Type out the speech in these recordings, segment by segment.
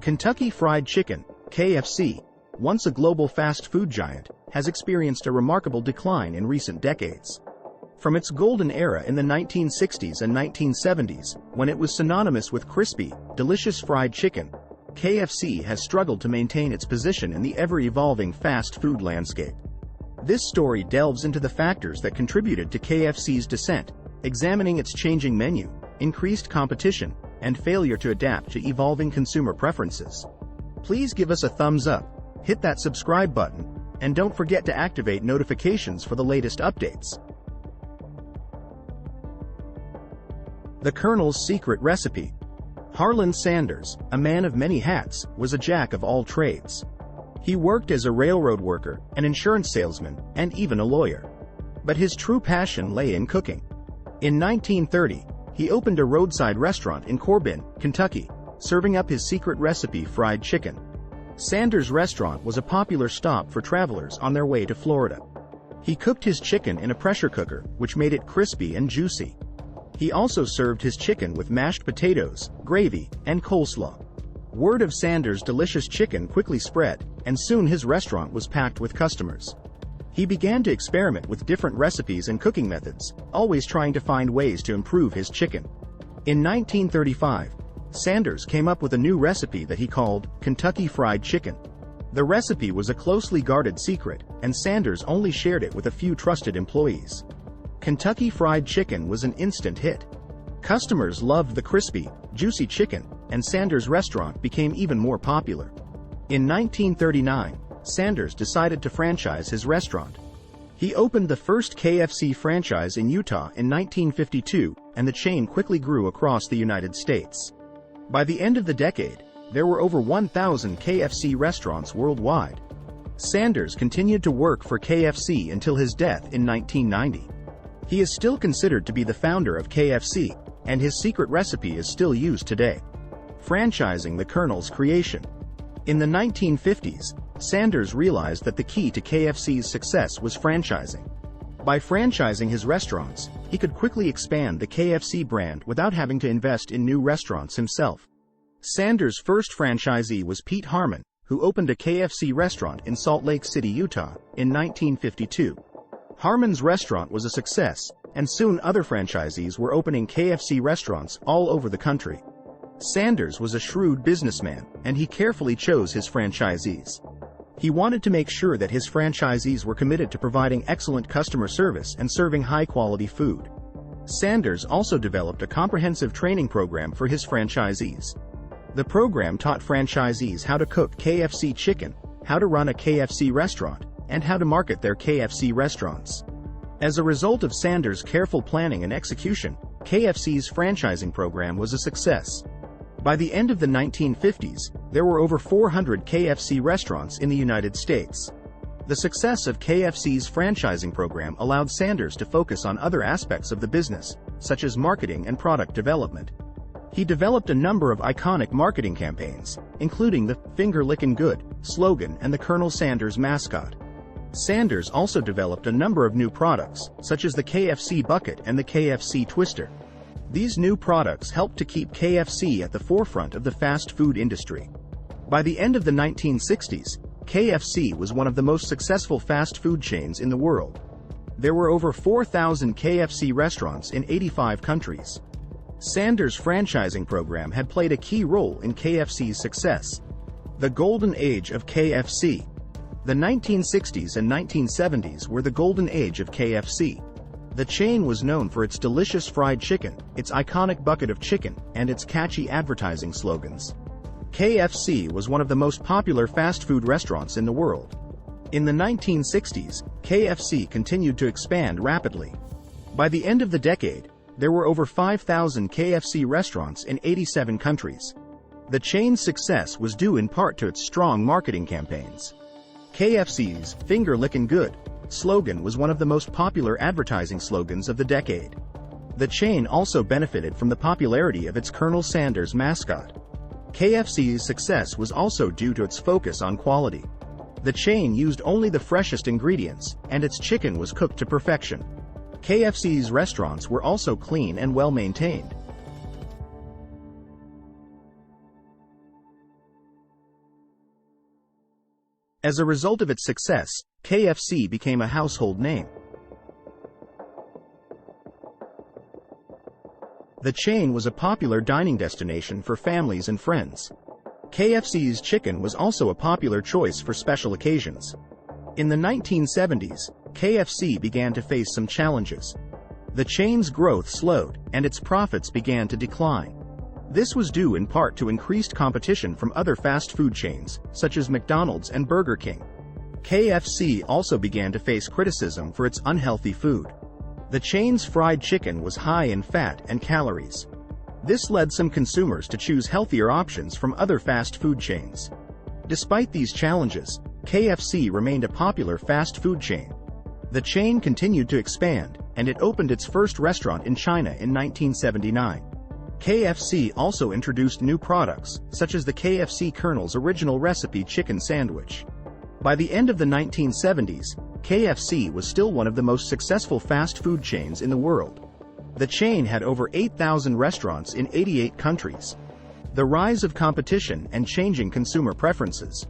Kentucky Fried Chicken, KFC, once a global fast food giant, has experienced a remarkable decline in recent decades. From its golden era in the 1960s and 1970s, when it was synonymous with crispy, delicious fried chicken, KFC has struggled to maintain its position in the ever-evolving fast food landscape. This story delves into the factors that contributed to KFC's descent, examining its changing menu, increased competition, and failure to adapt to evolving consumer preferences. Please give us a thumbs up, hit that subscribe button, and don't forget to activate notifications for the latest updates. The Colonel's Secret Recipe. Harlan Sanders, a man of many hats, was a jack of all trades. He worked as a railroad worker, an insurance salesman, and even a lawyer. But his true passion lay in cooking. In 1930, he opened a roadside restaurant in Corbin, Kentucky, serving up his secret recipe fried chicken. Sanders' restaurant was a popular stop for travelers on their way to Florida. He cooked his chicken in a pressure cooker, which made it crispy and juicy. He also served his chicken with mashed potatoes, gravy, and coleslaw. Word of Sanders' delicious chicken quickly spread, and soon his restaurant was packed with customers. He began to experiment with different recipes and cooking methods, always trying to find ways to improve his chicken. In 1935, Sanders came up with a new recipe that he called Kentucky Fried Chicken. The recipe was a closely guarded secret, and Sanders only shared it with a few trusted employees. Kentucky Fried Chicken was an instant hit. Customers loved the crispy, juicy chicken, and Sanders' restaurant became even more popular. In 1939, Sanders decided to franchise his restaurant. He opened the first KFC franchise in Utah in 1952, and the chain quickly grew across the United States. By the end of the decade, there were over 1,000 KFC restaurants worldwide. Sanders continued to work for KFC until his death in 1990. He is still considered to be the founder of KFC, and his secret recipe is still used today. Franchising the Colonel's creation. In the 1950s, Sanders realized that the key to KFC's success was franchising. By franchising his restaurants, he could quickly expand the KFC brand without having to invest in new restaurants himself. Sanders' first franchisee was Pete Harmon, who opened a KFC restaurant in Salt Lake City, Utah, in 1952. Harmon's restaurant was a success, and soon other franchisees were opening KFC restaurants all over the country. Sanders was a shrewd businessman, and he carefully chose his franchisees. He wanted to make sure that his franchisees were committed to providing excellent customer service and serving high-quality food. Sanders also developed a comprehensive training program for his franchisees. The program taught franchisees how to cook KFC chicken, how to run a KFC restaurant, and how to market their KFC restaurants. As a result of Sanders' careful planning and execution, KFC's franchising program was a success. By the end of the 1950s, there were over 400 KFC restaurants in the United States. The success of KFC's franchising program allowed Sanders to focus on other aspects of the business, such as marketing and product development. He developed a number of iconic marketing campaigns, including the "Finger Lickin' Good" slogan and the Colonel Sanders mascot. Sanders also developed a number of new products, such as the KFC Bucket and the KFC Twister. These new products helped to keep KFC at the forefront of the fast food industry. By the end of the 1960s, KFC was one of the most successful fast food chains in the world. There were over 4,000 KFC restaurants in 85 countries. Sanders' franchising program had played a key role in KFC's success. The golden age of KFC. The 1960s and 1970s were the golden age of KFC. The chain was known for its delicious fried chicken, its iconic bucket of chicken, and its catchy advertising slogans. KFC was one of the most popular fast food restaurants in the world. In the 1960s, KFC continued to expand rapidly. By the end of the decade, there were over 5,000 KFC restaurants in 87 countries. The chain's success was due in part to its strong marketing campaigns. KFC's "Finger Lickin' Good" slogan was one of the most popular advertising slogans of the decade. The chain also benefited from the popularity of its Colonel Sanders mascot. KFC's success was also due to its focus on quality. The chain used only the freshest ingredients, and its chicken was cooked to perfection. KFC's restaurants were also clean and well maintained. As a result of its success, KFC became a household name. The chain was a popular dining destination for families and friends. KFC's chicken was also a popular choice for special occasions. In the 1970s, KFC began to face some challenges. The chain's growth slowed, and its profits began to decline. This was due in part to increased competition from other fast food chains, such as McDonald's and Burger King. KFC also began to face criticism for its unhealthy food. The chain's fried chicken was high in fat and calories. This led some consumers to choose healthier options from other fast food chains. Despite these challenges, KFC remained a popular fast food chain. The chain continued to expand, and it opened its first restaurant in China in 1979. KFC also introduced new products, such as the KFC Colonel's Original Recipe Chicken Sandwich. By the end of the 1970s, KFC was still one of the most successful fast food chains in the world. The chain had over 8,000 restaurants in 88 countries. The rise of competition and changing consumer preferences.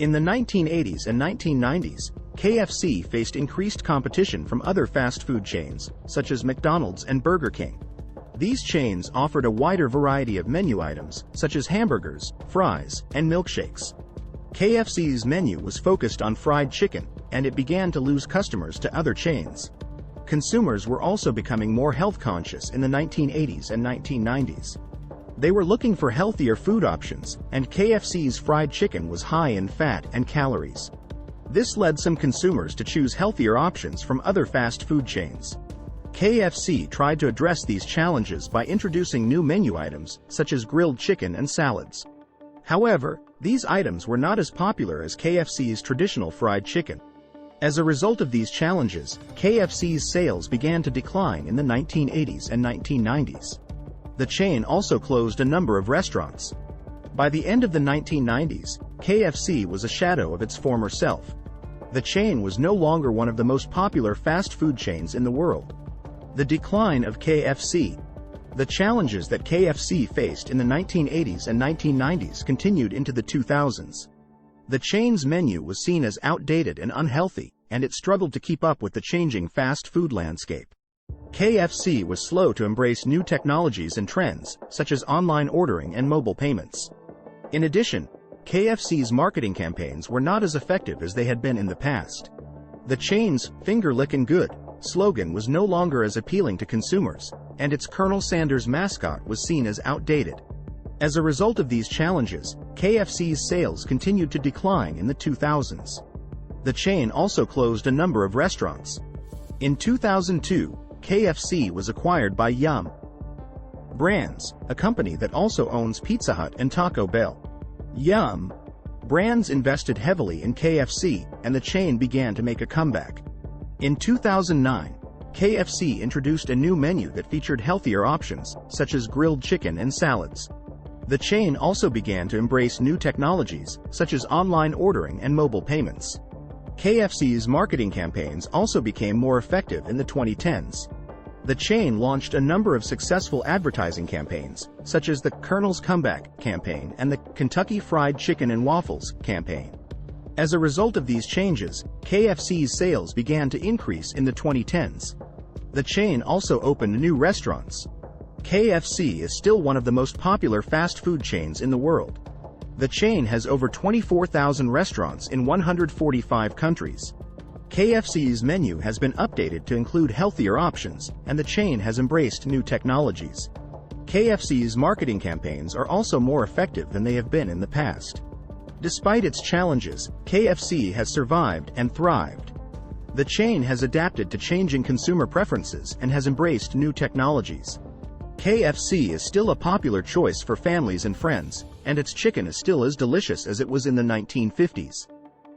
In the 1980s and 1990s, KFC faced increased competition from other fast food chains, such as McDonald's and Burger King. These chains offered a wider variety of menu items, such as hamburgers, fries, and milkshakes. KFC's menu was focused on fried chicken, and it began to lose customers to other chains. Consumers were also becoming more health conscious in the 1980s and 1990s. They were looking for healthier food options, and KFC's fried chicken was high in fat and calories. This led some consumers to choose healthier options from other fast food chains. KFC tried to address these challenges by introducing new menu items, such as grilled chicken and salads. However, these items were not as popular as KFC's traditional fried chicken. As a result of these challenges, KFC's sales began to decline in the 1980s and 1990s. The chain also closed a number of restaurants. By the end of the 1990s, KFC was a shadow of its former self. The chain was no longer one of the most popular fast food chains in the world. The decline of KFC. The challenges that KFC faced in the 1980s and 1990s continued into the 2000s. The chain's menu was seen as outdated and unhealthy, and it struggled to keep up with the changing fast food landscape. KFC was slow to embrace new technologies and trends, such as online ordering and mobile payments. In addition, KFC's marketing campaigns were not as effective as they had been in the past. The chain's "Finger Lickin' Good" slogan was no longer as appealing to consumers, and its Colonel Sanders mascot was seen as outdated. As a result of these challenges, KFC's sales continued to decline in the 2000s. The chain also closed a number of restaurants. In 2002, KFC was acquired by Yum! Brands, a company that also owns Pizza Hut and Taco Bell. Yum! Brands invested heavily in KFC, and the chain began to make a comeback. In 2009, KFC introduced a new menu that featured healthier options, such as grilled chicken and salads. The chain also began to embrace new technologies, such as online ordering and mobile payments. KFC's marketing campaigns also became more effective in the 2010s. The chain launched a number of successful advertising campaigns, such as the Colonel's Comeback campaign and the Kentucky Fried Chicken and Waffles campaign. As a result of these changes, KFC's sales began to increase in the 2010s. The chain also opened new restaurants. KFC is still one of the most popular fast food chains in the world. The chain has over 24,000 restaurants in 145 countries. KFC's menu has been updated to include healthier options, and the chain has embraced new technologies. KFC's marketing campaigns are also more effective than they have been in the past. Despite its challenges, KFC has survived and thrived. The chain has adapted to changing consumer preferences and has embraced new technologies. KFC is still a popular choice for families and friends, and its chicken is still as delicious as it was in the 1950s.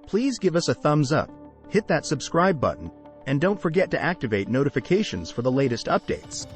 Please give us a thumbs up, hit that subscribe button, and don't forget to activate notifications for the latest updates.